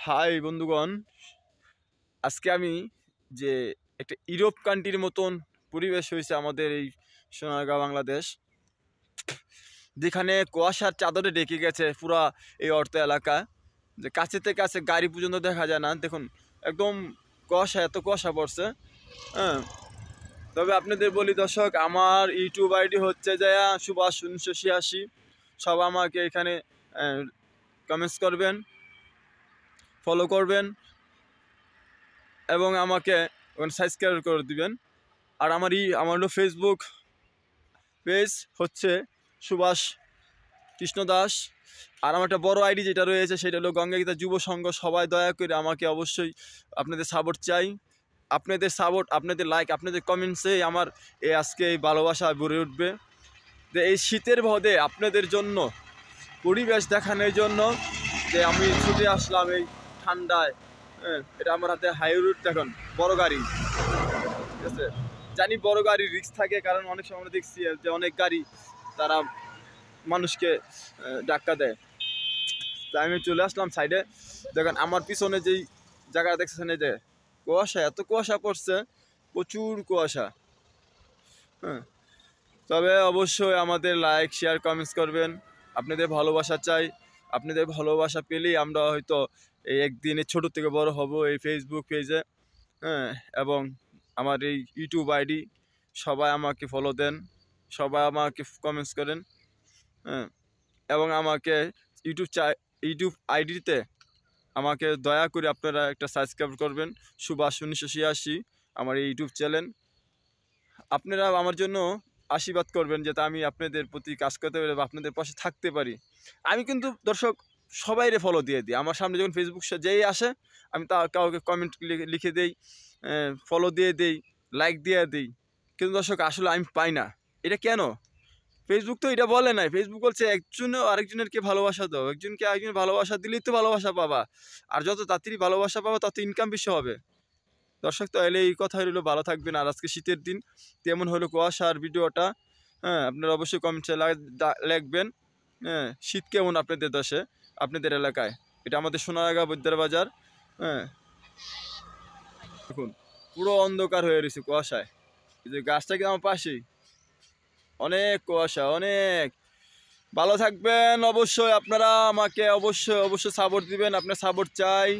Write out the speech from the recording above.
High বন্ধুগণ, আজকে আমি যে একটা ইউরোপ কান্ট্রির মতন পরিবেশ হয়েছে আমাদের এই সোনারগাঁও বাংলাদেশ, যেখানে কুয়াশার চাদরে ঢেকে গেছে পুরা এই অর্থ এলাকা, যে কাছে থেকে কাছে গাড়ি পর্যন্ত দেখা যায় না। দেখুন একদম কুয়াশা, এত কুয়াশা পড়ছে। হ্যাঁ, তবে আপনাদের বলি দর্শক, আমার ইউটিউব আইডি হচ্ছে যে সুভাষ 1986। সব আমাকে এখানে কমেন্টস করবেন, ফলো করবেন এবং আমাকে ওখানে সাবস্ক্রাইব করে দিবেন। আর আমার হলো ফেসবুক পেজ হচ্ছে সুভাষ কৃষ্ণ দাস। আর আমার একটা বড় আইডি যেটা রয়েছে সেটা হলো গঙ্গা যুব সংঘ। সবাই দয়া করে আমাকে অবশ্যই আপনাদের সাপোর্ট চাই। আপনাদের সাপোর্ট, আপনাদের লাইক, আপনাদের কমেন্টসে আমার আজকে এই ভালোবাসা গড়ে উঠবে। যে এই শীতের ভদে আপনাদের জন্য পরিবেশ দেখানোর জন্য যে আমি ছুটে আসলাম এই ঠান্ডায়। এটা আমার হাতে হাই রুট, দেখুন বড় গাড়ি, ঠিক আছে। জানি বড় গাড়ির রিস্ক থাকে, কারণ অনেক সময় আমরা দেখছি যে অনেক গাড়ি তারা মানুষকে ধাক্কা দেয়। তাই আমি চলে আসলাম সাইডে। দেখেন আমার পিছনে যেই জায়গা দেখছেন, এই যে কুয়াশা, এত কুয়াশা পড়ছে, প্রচুর কুয়াশা। হ্যাঁ, তবে অবশ্যই আমাদের লাইক, শেয়ার, কমেন্টস করবেন। আপনাদের ভালোবাসা চাই। আপনাদের ভালোবাসা পেলেই আমরা হয়তো এই একদিনে ছোট থেকে বড় হব এই ফেসবুক পেজে। হ্যাঁ, এবং আমার এই ইউটিউব আইডি সবাই আমাকে ফলো দেন, সবাই আমাকে কমেন্টস করেন। হ্যাঁ, এবং আমাকে ইউটিউব আইডিতে আমাকে দয়া করে আপনারা একটা সাবস্ক্রাইব করবেন, সুভাষ 1986 আমার এই ইউটিউব চ্যানেল। আপনারা আমার জন্য আশীর্বাদ করবেন যাতে আমি আপনাদের প্রতি কাজ করতে পারি বা আপনাদের পাশে থাকতে পারি। আমি কিন্তু দর্শক সবাইরে ফলো দিয়ে দিই। আমার সামনে যখন ফেসবুক যেই আসে আমি কাউকে কমেন্ট লিখে দেই, ফলো দিয়ে দেই, লাইক দিয়ে দিই। কিন্তু দর্শক আসলে আমি পাই না। এটা কেন? ফেসবুক তো এটা বলে নাই। ফেসবুক বলছে একজন আরেকজনেরকে ভালোবাসা দাও, একজনকে আরেকজন ভালোবাসা দিলেই তো ভালোবাসা পাবা। আর যত তাড়াতাড়ি ভালোবাসা পাবা তত ইনকাম বেশি হবে। দর্শক তো এলে এই কথা হলো, ভালো থাকবেন। আর আজকে শীতের দিন তেমন হলো কুয়াশার ভিডিওটা। হ্যাঁ, আপনারা অবশ্যই কমেন্টে লিখবেন। হ্যাঁ, শীত কেমন আপনাদের দেশে, আপনাদের এলাকায়। এটা আমাদের সোনারগাঁও বৈদ্যার বাজার। হ্যাঁ, দেখুন পুরো অন্ধকার হয়ে রয়েছে কুয়াশায়। এই যে গাছটা কি আমার পাশেই, অনেক কুয়াশা, অনেক। ভালো থাকবেন। অবশ্যই আপনারা আমাকে অবশ্যই সাপোর্ট দিবেন, আপনার সাপোর্ট চাই।